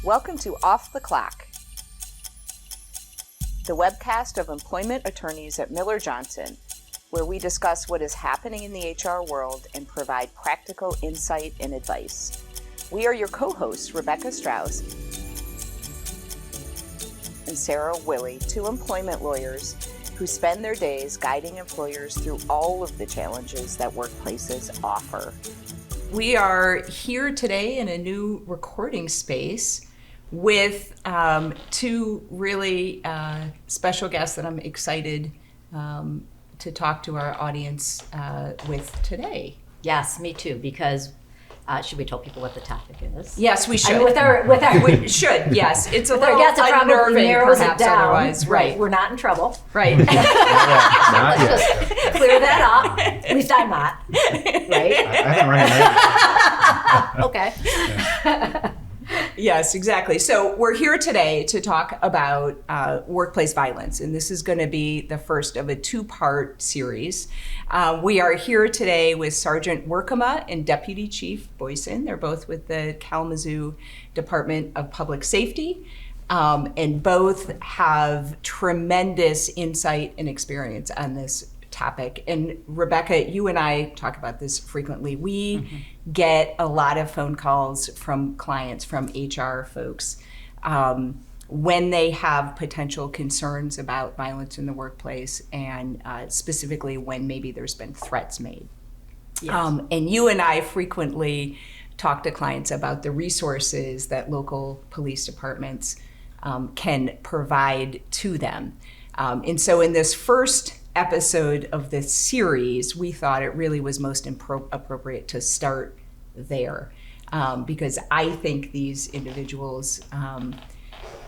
Welcome to Off the Clock, the webcast of employment attorneys at Miller Johnson, where we discuss what is happening in the HR world and provide practical insight and advice. We are your co-hosts, Rebecca Strauss and Sarah Willey, two employment lawyers who spend their days guiding employers through all of the challenges that workplaces offer. We are here today in a new recording space with two really special guests that I'm excited to talk to our audience with today. Yes, me too, because should we tell people what the topic is? Yes, we should. I mean, we should, yes. It's a little guess it probably unnerving, narrows perhaps, it down. otherwise. Right, we're not in trouble. Right. Let's just clear that up. At least I'm not. Right? I haven't run it. Okay. Yes, exactly. So we're here today to talk about workplace violence, and this is going to be the first of a two-part series. We are here today with Sergeant Werkema and Deputy Chief Boysen. They're both with the Kalamazoo Department of Public Safety, and both have tremendous insight and experience on this topic. And Rebecca, you and I talk about this frequently. We get a lot of phone calls from clients, from HR folks, when they have potential concerns about violence in the workplace, and specifically when maybe there's been threats made. Yes. And you and I frequently talk to clients about the resources that local police departments can provide to them. And so in this first episode of this series, we thought it really was most appropriate to start there, because I think these individuals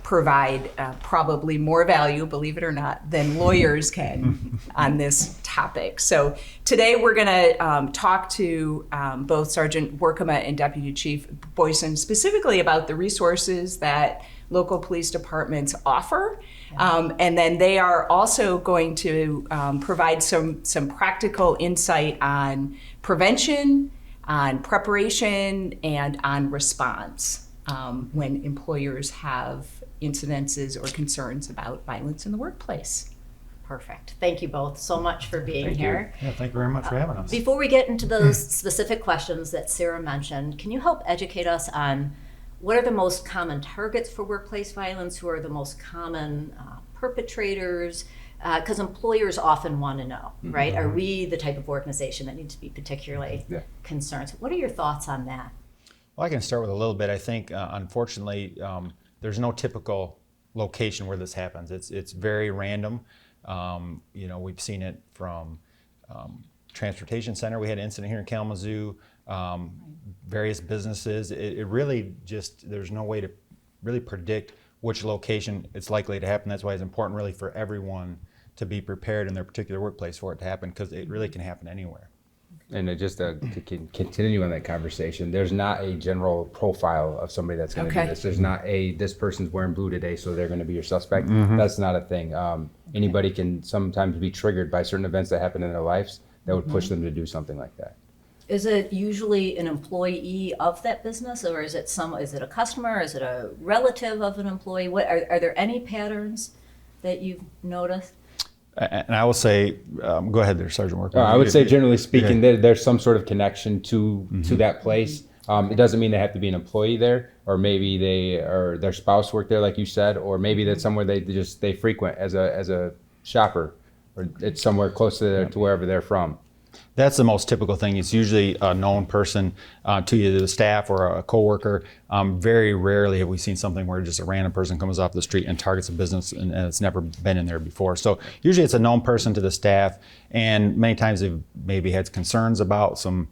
provide probably more value, believe it or not, than lawyers can on this topic. So today we're going to talk to both Sergeant Werkema and Deputy Chief Boysen specifically about the resources that local police departments offer. And then they are also going to provide some practical insight on prevention, on preparation, and on response when employers have incidences or concerns about violence in the workplace. Perfect. Thank you both so much for being here. Yeah, thank you very much for having us. Before we get into those specific questions that Sarah mentioned, can you help educate us on what are the most common targets for workplace violence? Who are the most common perpetrators? Because employers often want to know, right? Are we the type of organization that needs to be particularly concerned? What are your thoughts on that? Well, I can start with a little bit. I think, unfortunately, there's no typical location where this happens. It's very random. We've seen it from transportation center. We had an incident here in Kalamazoo. Various businesses. It really just, there's no way to really predict which location it's likely to happen. That's why it's important really for everyone to be prepared in their particular workplace for it to happen, because it really can happen anywhere. And just to continue on that conversation, there's not a general profile of somebody that's going to do this. There's not this person's wearing blue today, so they're going to be your suspect. That's not a thing. Anybody can sometimes be triggered by certain events that happen in their lives that would push them to do something like that. Is it usually an employee of that business, or is it a customer? Is it a relative of an employee? What are there any patterns that you've noticed? And I will say, go ahead there, Sergeant Werkema. I would say, generally speaking, there's some sort of connection to that place. It doesn't mean they have to be an employee there, or maybe their spouse worked there, like you said, or maybe that's somewhere they frequent as a shopper, or it's somewhere close to wherever they're from. That's the most typical thing. It's usually a known person to either the staff or a coworker. Very rarely have we seen something where just a random person comes off the street and targets a business and it's never been in there before. So usually it's a known person to the staff, and many times they've maybe had concerns about some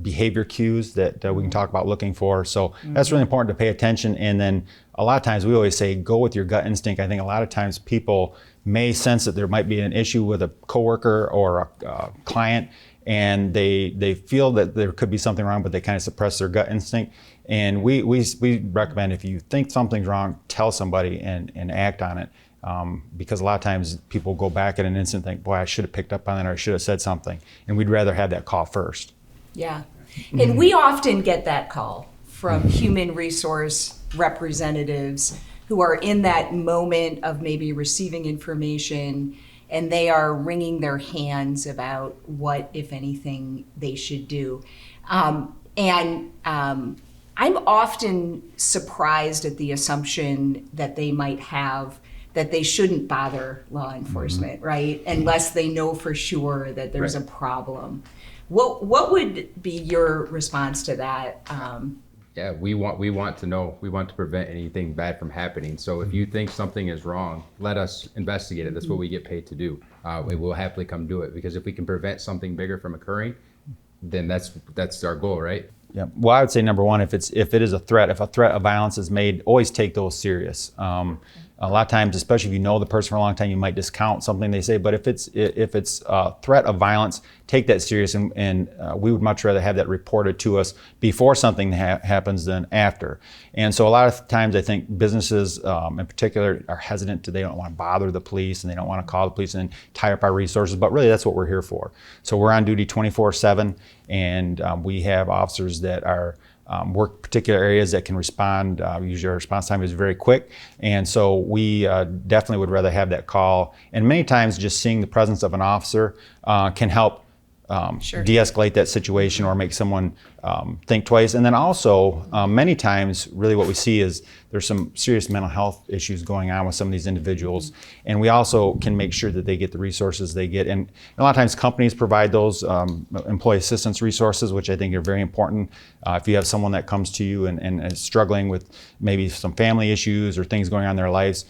behavior cues that we can talk about looking for. So that's really important to pay attention. And then a lot of times we always say, go with your gut instinct. I think a lot of times people may sense that there might be an issue with a coworker or a client, and they feel that there could be something wrong, but they kind of suppress their gut instinct. And we recommend, if you think something's wrong, tell somebody and act on it. Because a lot of times people go back at an instant and think, boy, I should have picked up on that, or I should have said something. And we'd rather have that call first. Yeah. And we often get that call from human resource representatives who are in that moment of maybe receiving information and they are wringing their hands about what, if anything, they should do. I'm often surprised at the assumption that they might have that they shouldn't bother law enforcement, right? Unless they know for sure that there's a problem. What would be your response to that? Yeah, we want to know. We want to prevent anything bad from happening. So if you think something is wrong, let us investigate it. That's what we get paid to do. We will happily come do it, because if we can prevent something bigger from occurring, then that's our goal, right? Yeah. Well, I would say number one, if it is a threat of violence is made, always take those serious. A lot of times, especially if you know the person for a long time, you might discount something they say. But if it's a threat of violence, take that serious, and we would much rather have that reported to us before something happens than after. And so a lot of times, I think businesses in particular are hesitant they don't want to bother the police, and they don't want to call the police and tie up our resources. But really, that's what we're here for. So we're on duty 24/7, and we have officers that are work particular areas that can respond. Usually our response time is very quick. And so we definitely would rather have that call. And many times just seeing the presence of an officer can help de-escalate that situation or make someone think twice. And then also, many times, really what we see is there's some serious mental health issues going on with some of these individuals. And we also can make sure that they get the resources they get. And a lot of times companies provide those employee assistance resources, which I think are very important. If you have someone that comes to you and is struggling with maybe some family issues or things going on in their lives,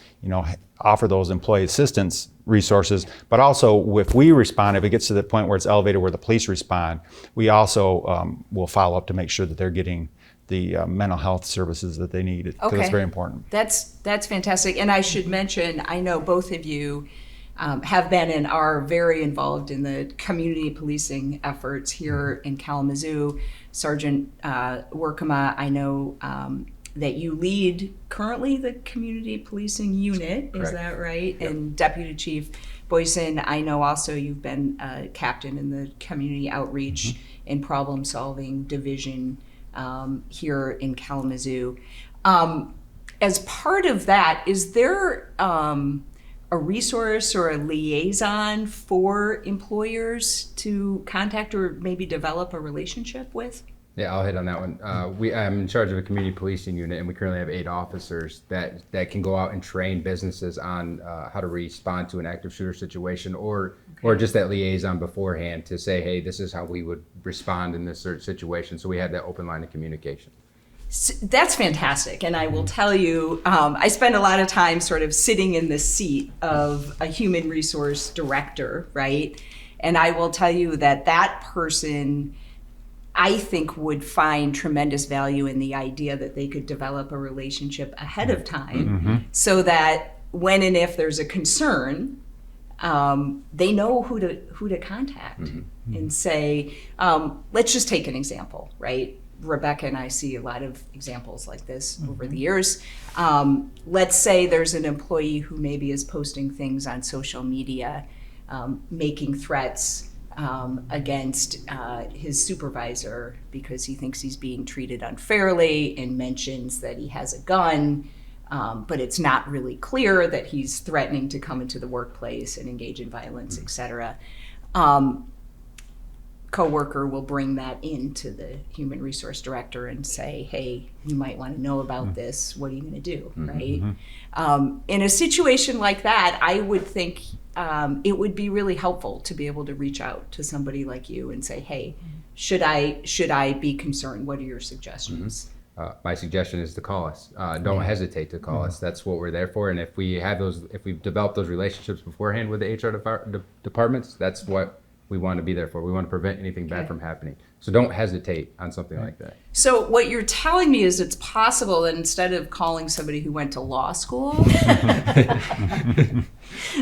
offer those employee assistance resources. But also, if we respond, if it gets to the point where it's elevated where the police respond, we also will follow up to make sure that they're getting the mental health services that they need, because it's very important. That's fantastic. And I should mention, I know both of you have been and are very involved in the community policing efforts here in Kalamazoo. Sergeant Werkema, I know that you lead currently the community policing unit, is that right? Yep. And Deputy Chief Boysen, I know also you've been a captain in the community outreach and problem solving division here in Kalamazoo. As part of that, is there a resource or a liaison for employers to contact or maybe develop a relationship with? Yeah, I'll hit on that one. I'm in charge of a community policing unit, and we currently have 8 officers that can go out and train businesses on how to respond to an active shooter situation, or just that liaison beforehand to say, hey, this is how we would respond in this certain situation. So we had that open line of communication. That's fantastic. And I will tell you, I spend a lot of time sort of sitting in the seat of a human resource director, right? And I will tell you that person, I think, would find tremendous value in the idea that they could develop a relationship ahead of time so that when and if there's a concern, they know who to contact and say, let's just take an example, right? Rebecca and I see a lot of examples like this over the years. Let's say there's an employee who maybe is posting things on social media, making threats against his supervisor because he thinks he's being treated unfairly, and mentions that he has a gun, but it's not really clear that he's threatening to come into the workplace and engage in violence, etc. Coworker will bring that into the human resource director and say, hey, you might want to know about this. What are you going to do, right? In a situation like that, I would think it would be really helpful to be able to reach out to somebody like you and say, hey, should I be concerned? What are your suggestions? My suggestion is to call us. Don't hesitate to call us. That's what we're there for. And if we've developed those relationships beforehand with the HR departments, that's what we want to be there for. We want to prevent anything bad from happening. So don't hesitate on something like that. So what you're telling me is it's possible that instead of calling somebody who went to law school,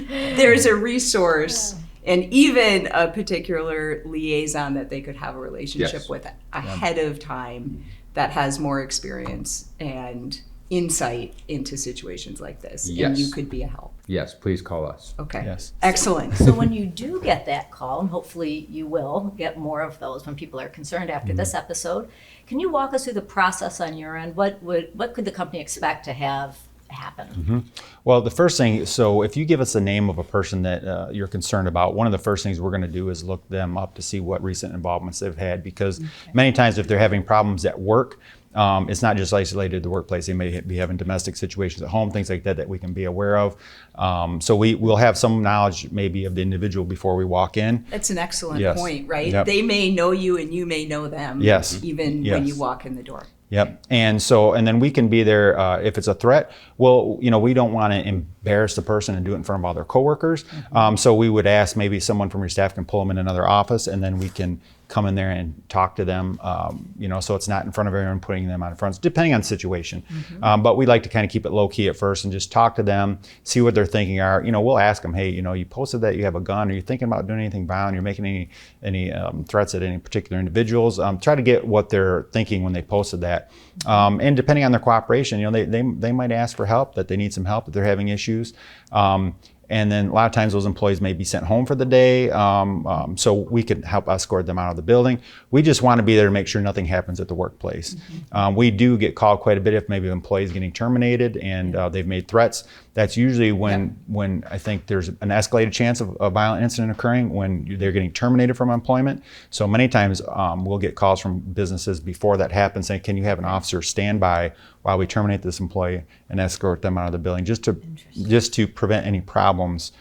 there's a resource and even a particular liaison that they could have a relationship with ahead of time that has more experience and insight into situations like this, and Yes. you could be a help. Yes, please call us. Okay. Yes. Excellent. So when you do get that call, and hopefully you will get more of those when people are concerned after this episode, can you walk us through the process on your end? What could the company expect to have happen? Well, the first thing, so if you give us the name of a person that you're concerned about, one of the first things we're going to do is look them up to see what recent involvements they've had, because many times if they're having problems at work, it's not just isolated to the workplace. They may be having domestic situations at home, things like that that we can be aware of. So we'll have some knowledge maybe of the individual before we walk in. That's an excellent Yes. point, right? Yep. They may know you and you may know them, Yes. even when Yes. you walk in the door. Yep. And then we can be there if it's a threat. Well, we don't want to embarrass the person and do it in front of all their coworkers. So we would ask maybe someone from your staff can pull them in another office, and then we can come in there and talk to them, so it's not in front of everyone, putting them on front, depending on the situation. But we like to kind of keep it low key at first and just talk to them, see what their thinking are. We'll ask them, hey, you posted that you have a gun. Are you thinking about doing anything violent? You're making any threats at any particular individuals? Try to get what they're thinking when they posted that. And depending on their cooperation, they might ask for help, that they need some help if they're having issues. And then a lot of times those employees may be sent home for the day, so we can help escort them out of the building. We just want to be there to make sure nothing happens at the workplace. We do get called quite a bit if maybe an employee is getting terminated and they've made threats. That's usually when I think there's an escalated chance of a violent incident occurring, when they're getting terminated from employment. So many times we'll get calls from businesses before that happens saying, can you have an officer stand by while we terminate this employee and escort them out of the building, just to prevent any problems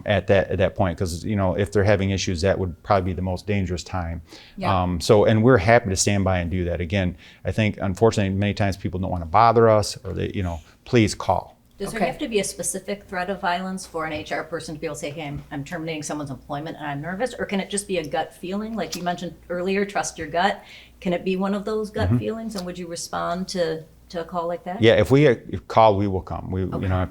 at that point. Because if they're having issues, that would probably be the most dangerous time. And we're happy to stand by and do that. Again, I think unfortunately many times people don't want to bother us, or they please call. Does there have to be a specific threat of violence for an HR person to be able to say, hey, I'm terminating someone's employment and I'm nervous? Or can it just be a gut feeling? Like you mentioned earlier, trust your gut. Can it be one of those gut feelings? And would you respond to a call like that? Yeah, if we call, we will come.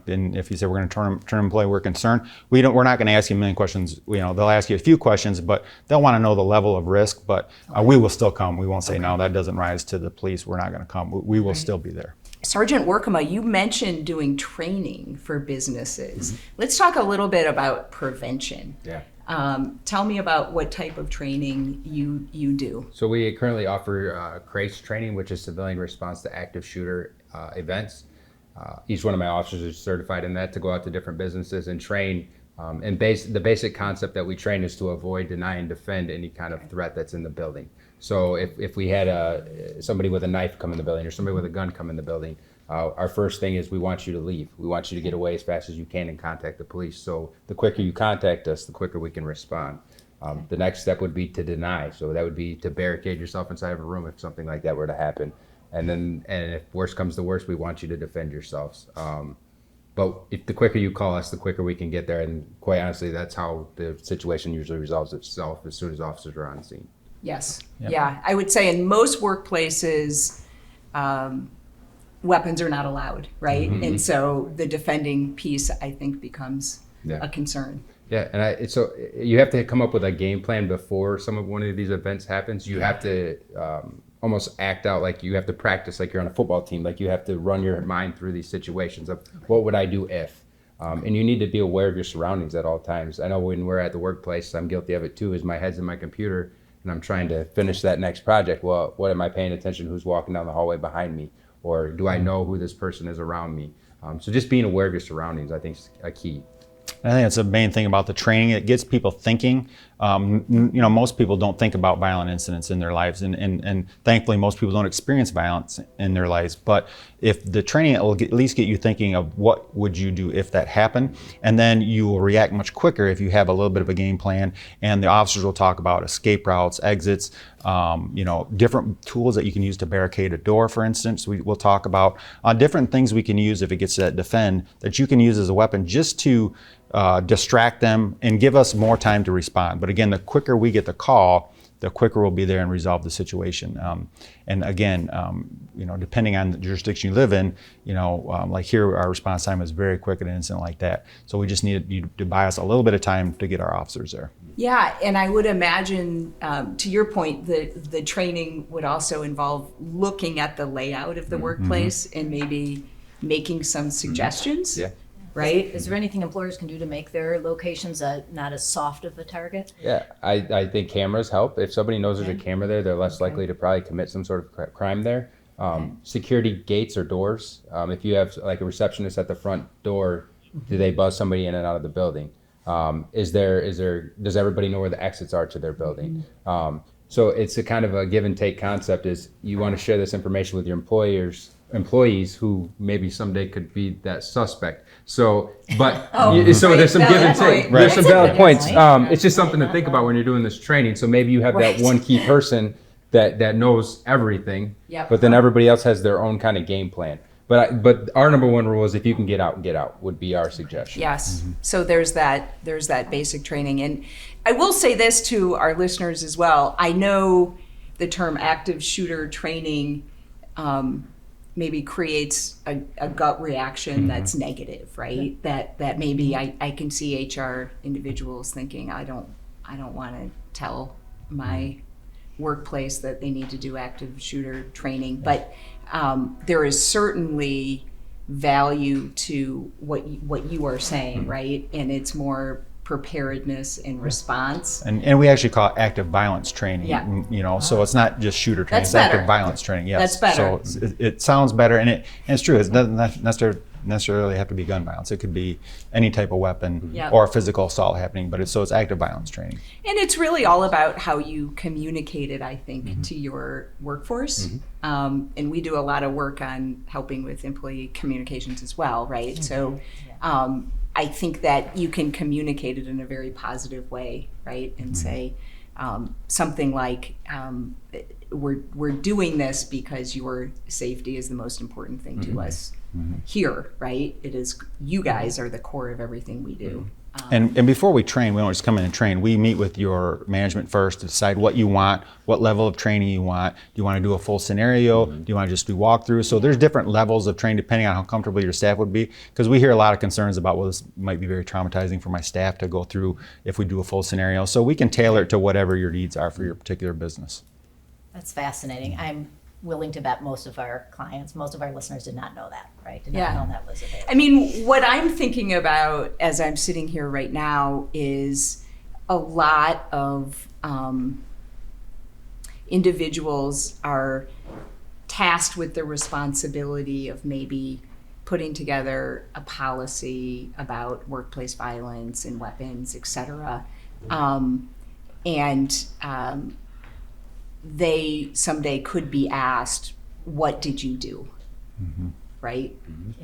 And if you say we're going to turn an employee, we're concerned. We're not going to ask you a million questions. They'll ask you a few questions, but they'll want to know the level of risk. But we will still come. We won't say no, that doesn't rise to the police. We're not going to come. We will still be there. Sergeant Werkema, you mentioned doing training for businesses. Let's talk a little bit about prevention. Yeah. Tell me about what type of training you do. So we currently offer CRACE training, which is civilian response to active shooter events. Each one of my officers is certified in that, to go out to different businesses and train. The basic concept that we train is to avoid, deny, and defend any kind of threat that's in the building. So if we had somebody with a knife come in the building, or somebody with a gun come in the building, our first thing is we want you to leave. We want you to get away as fast as you can and contact the police. So the quicker you contact us, the quicker we can respond. The next step would be to deny. So that would be to barricade yourself inside of a room if something like that were to happen. And if worse comes to worse, we want you to defend yourselves. But if the quicker you call us, the quicker we can get there. And quite honestly, that's how the situation usually resolves itself as soon as officers are on scene. Yes. Yep. Yeah. I would say in most workplaces, weapons are not allowed, right? And so the defending piece, I think, becomes a concern. Yeah, and so you have to come up with a game plan before one of these events happens. You have to almost act out like you have to practice like you're on a football team. Like you have to run your mind through these situations of what would I do if? And you need to be aware of your surroundings at all times. I know when we're at the workplace, I'm guilty of it too, is my head's in my computer and I'm trying to finish that next project. Well, what am I paying attention? Who's walking down the hallway behind me? Or do I know who this person is around me? So just being aware of your surroundings, I think, is a key. I think that's the main thing about the training. It gets people thinking. Most people don't think about violent incidents in their lives, and thankfully most people don't experience violence in their lives. But if the training will at least get you thinking of what would you do if that happened, and then you will react much quicker if you have a little bit of a game plan. And the officers will talk about escape routes, exits, different tools that you can use to barricade a door, for instance. We'll talk about different things we can use if it gets to that defend, that you can use as a weapon just to distract them and give us more time to respond. But again, the quicker we get the call, the quicker we'll be there and resolve the situation. And again, depending on the jurisdiction you live in, like here, our response time is very quick at an incident like that. So we just need you to buy us a little bit of time to get our officers there. Yeah, and I would imagine, to your point, the training would also involve looking at the layout of the workplace and maybe making some suggestions. Yeah. Right? Is there anything employers can do to make their locations not as soft of a target? Yeah, I think cameras help. If somebody knows there's a camera there, they're less likely to probably commit some sort of crime there. Security gates or doors. If you have like a receptionist at the front door, do they buzz somebody in and out of the building? Does everybody know where the exits are to their building? So it's a kind of a give and take concept. Is you want to share this information with your employees who maybe someday could be that suspect. So, but so there's some give and take. There's some valid points. It's just something to think about when you're doing this training. So maybe you have that one key person that knows everything, but then everybody else has their own kind of game plan. But our number one rule is if you can get out would be our suggestion. Yes. So there's that basic training. And I will say this to our listeners as well. I know the term active shooter training maybe creates a gut reaction that's negative, right? That maybe I can see HR individuals thinking, I don't want to tell my workplace that they need to do active shooter training. But there is certainly value to what you are saying, right? And it's more preparedness and response. And we actually call it active violence training. Yeah. So it's not just shooter training. That's it's better. active violence training. Yes. That's better. So it sounds better, and it's true. It doesn't necessarily have to be gun violence. It could be any type of weapon or physical assault happening. But it's active violence training. And it's really all about how you communicate it, I think, to your workforce. And we do a lot of work on helping with employee communications as well, right? So I think that you can communicate it in a very positive way, right? And say something like, we're doing this because your safety is the most important thing to us here, right? It is, you guys are the core of everything we do. And before we train, we don't just come in and train. We meet with your management first to decide what you want, what level of training you want. Do you want to do a full scenario? Do you want to just do walkthrough? So there's different levels of training depending on how comfortable your staff would be. Because we hear a lot of concerns about, well, this might be very traumatizing for my staff to go through if we do a full scenario. So we can tailor it to whatever your needs are for your particular business. That's fascinating. I'm willing to bet most of our listeners did not know that, right? Did not know that was available. I mean, what I'm thinking about as I'm sitting here right now is a lot of individuals are tasked with the responsibility of maybe putting together a policy about workplace violence and weapons, et cetera. They someday could be asked, what did you do, right,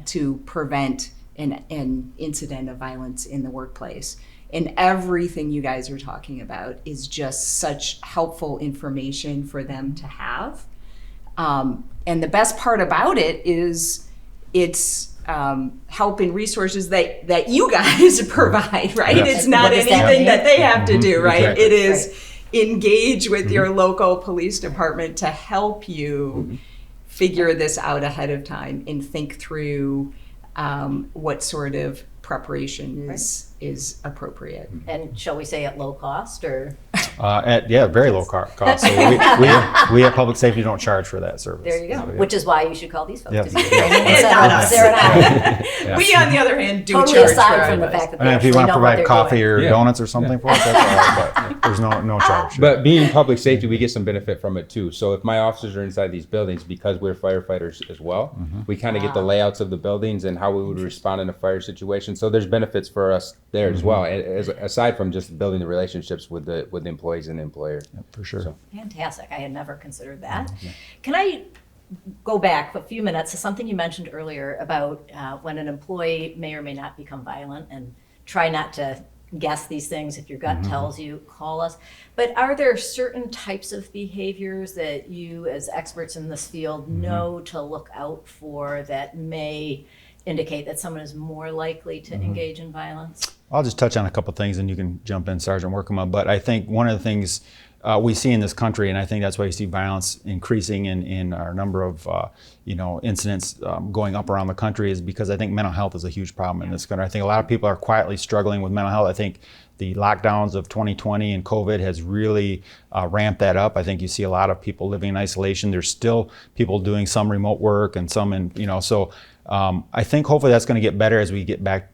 to prevent an incident of violence in the workplace? And everything you guys are talking about is just such helpful information for them to have. And the best part about it is it's help and resources that you guys provide, right? It's not anything that they have to do, right? Exactly. It is engage with your local police department to help you figure this out ahead of time and think through what sort of preparation is appropriate. And shall we say at low cost or? At very low cost. So we at Public Safety don't charge for that service. There you go. So, yeah. Which is why you should call these folks. Yeah. To get training instead of Sarah and I. We, on the other hand, do Totally charge aside for from the our fact that And they if you actually want to know what provide they're coffee doing. or donuts or something for us, that's all right. But there's no charge. But being public safety, we get some benefit from it too. So if my officers are inside these buildings, because we're firefighters as well, we kind of get the layouts of the buildings and how we would respond in a fire situation. So there's benefits for us there as well, aside from just building the relationships with the employees and the employer. Yeah, for sure. So. Fantastic. I had never considered that. Can I go back a few minutes to something you mentioned earlier about when an employee may or may not become violent, and try not to guess these things. If your gut tells you, call us. But are there certain types of behaviors that you as experts in this field know to look out for that may indicate that someone is more likely to engage in violence? I'll just touch on a couple things and you can jump in, Sergeant Werkema. But I think one of the things we see in this country, and I think that's why you see violence increasing in our number of incidents going up around the country, is because I think mental health is a huge problem in this country. I think a lot of people are quietly struggling with mental health. I think the lockdowns of 2020 and COVID has really ramped that up. I think you see a lot of people living in isolation. There's still people doing some remote work and some so I think hopefully that's going to get better as we get back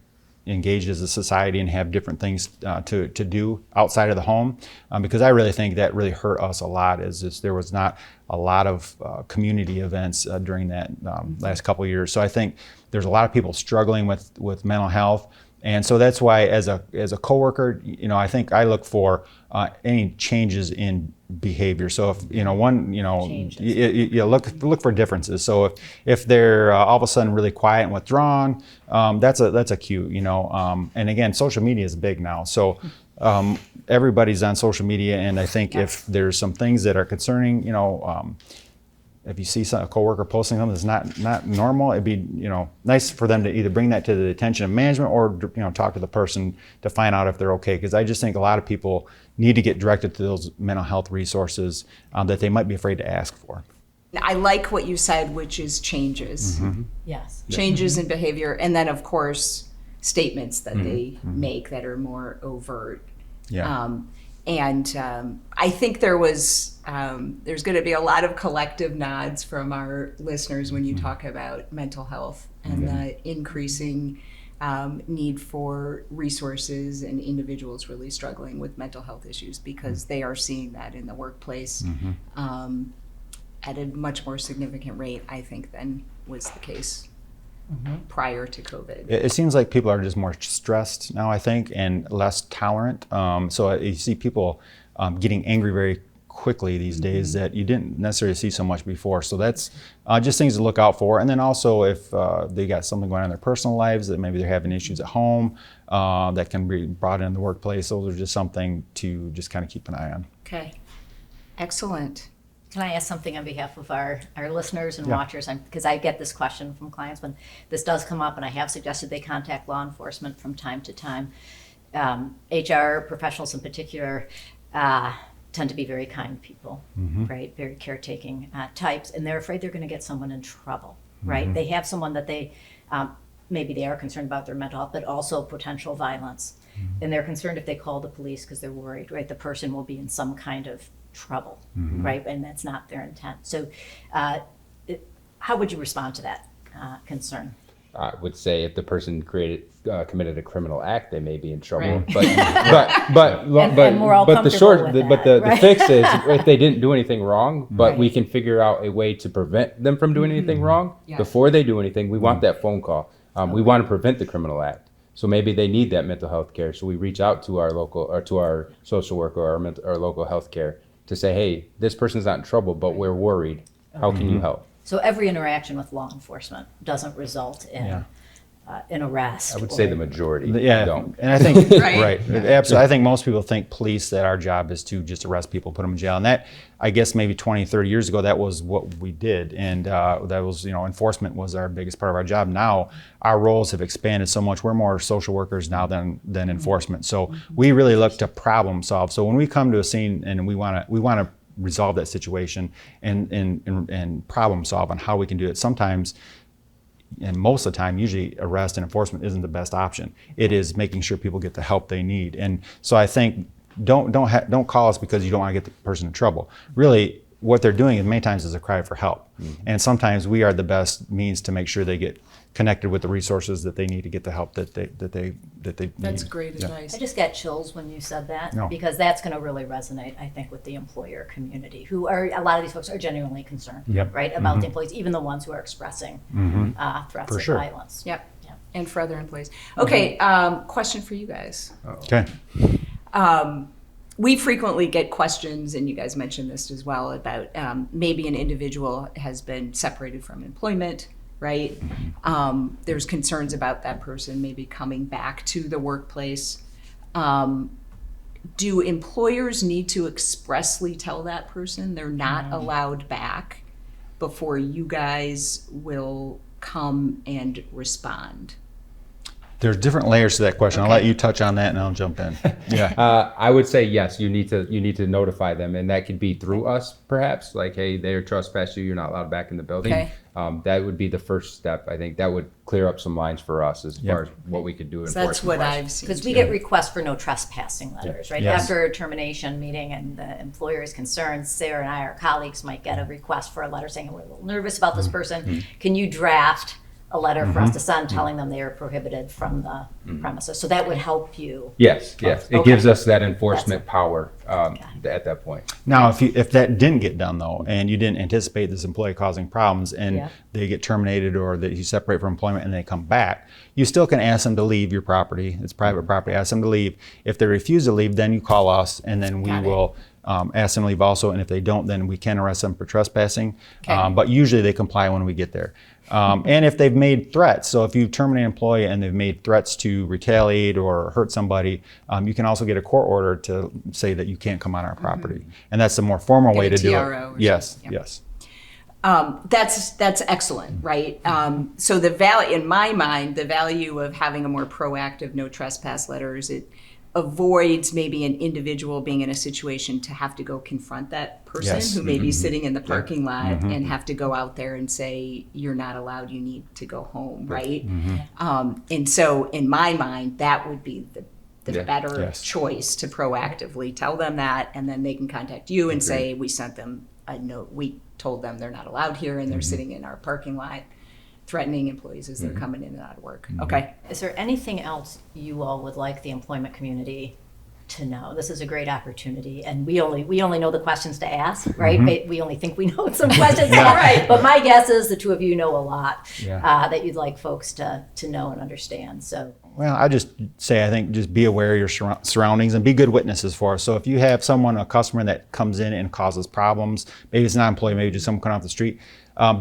engaged as a society and have different things to do outside of the home, because I really think that really hurt us a lot, is there was not a lot of community events during that last couple of years. So I think there's a lot of people struggling with mental health. And so that's why as a coworker, I think I look for any changes in behavior. So if you look for differences. So if they're all of a sudden really quiet and withdrawn, that's a cue. And again, social media is big now. So everybody's on social media, and I think if there's some things that are concerning, if you see a coworker posting something that's not normal, it'd be nice for them to either bring that to the attention of management or talk to the person to find out if they're okay. Because I just think a lot of people need to get directed to those mental health resources that they might be afraid to ask for. I like what you said, which is changes. Mm-hmm. Yes. Changes in behavior, and then of course statements that they make that are more overt. Yeah. I think there's going to be a lot of collective nods from our listeners when you talk about mental health and the increasing need for resources and individuals really struggling with mental health issues, because they are seeing that in the workplace at a much more significant rate, I think, than was the case prior to COVID. It seems like people are just more stressed now, I think, and less tolerant. So you see people getting angry very quickly these days that you didn't necessarily see so much before. So that's just things to look out for. And then also if they got something going on in their personal lives, that maybe they're having issues at home that can be brought in the workplace, those are just something to just kind of keep an eye on. Okay, excellent. Can I ask something on behalf of our listeners and watchers? Because I get this question from clients when this does come up, and I have suggested they contact law enforcement from time to time. HR professionals in particular tend to be very kind people, right? Very caretaking types, and they're afraid they're going to get someone in trouble, right? They have someone that they, maybe they are concerned about their mental health, but also potential violence. And they're concerned if they call the police because they're worried, right? The person will be in some kind of trouble, right? And that's not their intent. So how would you respond to that concern? I would say if the person committed a criminal act, they may be in trouble. Right. But we're all but the comfortable with that, the right? fix is if they didn't do anything wrong, but we can figure out a way to prevent them from doing anything wrong before they do anything. We want that phone call. We want to prevent the criminal act. So maybe they need that mental health care. So we reach out to our local or to our social worker or our local health care to say, hey, this person's not in trouble, but we're worried. How can you help? So every interaction with law enforcement doesn't result in an arrest. I would say the majority don't. And I think, Right. absolutely. I think most people think police, that our job is to just arrest people, put them in jail. And that, I guess maybe 20, 30 years ago, that was what we did. And that was, enforcement was our biggest part of our job. Now, our roles have expanded so much. We're more social workers now than enforcement. So we really look to problem solve. So when we come to a scene and we want to resolve that situation and problem solve on how we can do it, sometimes, and most of the time, usually arrest and enforcement isn't the best option. It is making sure people get the help they need. And so I think don't call us because you don't want to get the person in trouble. Really, what they're doing many times is a cry for help. And sometimes we are the best means to make sure they get connected with the resources that they need to get the help that they need. That's great advice. I just got chills when you said that, because that's going to really resonate, I think, with the employer community, who are, a lot of these folks are genuinely concerned, right, about the employees, even the ones who are expressing threats of violence. Yep. And for other employees. Okay, question for you guys. Okay. We frequently get questions, and you guys mentioned this as well, about maybe an individual has been separated from employment, right? There's concerns about that person maybe coming back to the workplace. Do employers need to expressly tell that person they're not allowed back before you guys will come and respond? There's different layers to that question. I'll let you touch on that and I'll jump in. Yeah. I would say yes. You need to notify them, and that could be through us, perhaps. Like, hey, they're trespassed you. You're not allowed back in the building. Okay. That would be the first step. I think that would clear up some lines for us as far as what we could do. So that's what I've seen. Because we get requests for no trespassing letters, right? Yes. After a termination meeting and the employer is concerned, Sarah and I, our colleagues, might get a request for a letter saying, we're a little nervous about this person. Can you draft a letter for us to send telling them they are prohibited from the premises? So that would help you. Yes. It Okay. gives us that enforcement power at that point. Now, if that didn't get done though, and you didn't anticipate this employee causing problems, and they get terminated or that you separate from employment and they come back, you still can ask them to leave your property. It's private property. Ask them to leave. If they refuse to leave, then you call us, and then we will ask them to leave also. And if they don't, then we can arrest them for trespassing. Okay. But usually they comply when we get there. And if they've made threats, so if you terminate an employee and they've made threats to retaliate or hurt somebody, you can also get a court order to say that you can't come on our property. And that's the more formal way to do TRO or it. Yes, something. yes. That's excellent, right? So the value, in my mind, the value of having a more proactive no trespass letter is it avoids maybe an individual being in a situation to have to go confront that person Yes. who may be sitting in the parking lot and have to go out there and say, you're not allowed, you need to go home, right? And so in my mind, that would be the better Yes. choice to proactively tell them that, and then they can contact you and say, we sent them a note, we told them they're not allowed here and they're sitting in our parking lot threatening employees as they're coming in and out of work. Okay. Is there anything else you all would like the employment community to know? This is a great opportunity, and we only know the questions to ask, right? We only think we know some questions, right? But my guess is the two of you know a lot that you'd like folks to know and understand. So. Well, I just say, I think just be aware of your surroundings and be good witnesses for us. So if you have someone, a customer that comes in and causes problems, maybe it's not an employee, maybe just someone coming off the street,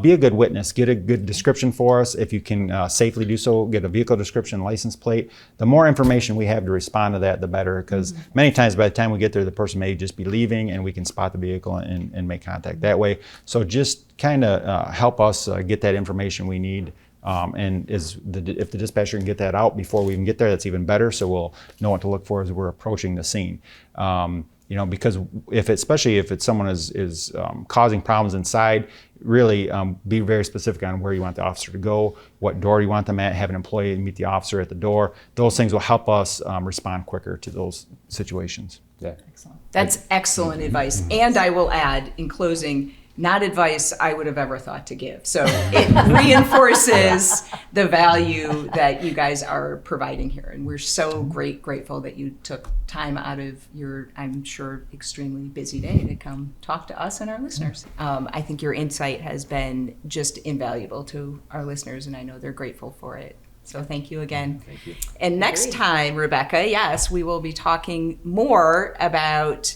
be a good witness. Get a good description for us. If you can safely do so, get a vehicle description, license plate. The more information we have to respond to that, the better, because many times by the time we get there, the person may just be leaving and we can spot the vehicle and make contact that way. So just kind of help us get that information we need. And if the dispatcher can get that out before we even get there, that's even better. So we'll know what to look for as we're approaching the scene. Because especially if it's someone is causing problems inside, really be very specific on where you want the officer to go, what door you want them at, have an employee meet the officer at the door. Those things will help us respond quicker to those situations. Yeah. Excellent. That's excellent advice. And I will add, in closing, not advice I would have ever thought to give. So it reinforces the value that you guys are providing here. And we're so grateful that you took time out of your, I'm sure, extremely busy day to come talk to us and our listeners. I think your insight has been just invaluable to our listeners, and I know they're grateful for it. So thank you again. Thank you. And next time, Rebecca, yes, we will be talking more about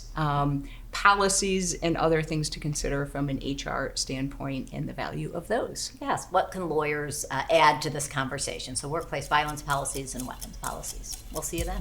policies and other things to consider from an HR standpoint and the value of those. Yes, what can lawyers add to this conversation? So workplace violence policies and weapons policies. We'll see you then.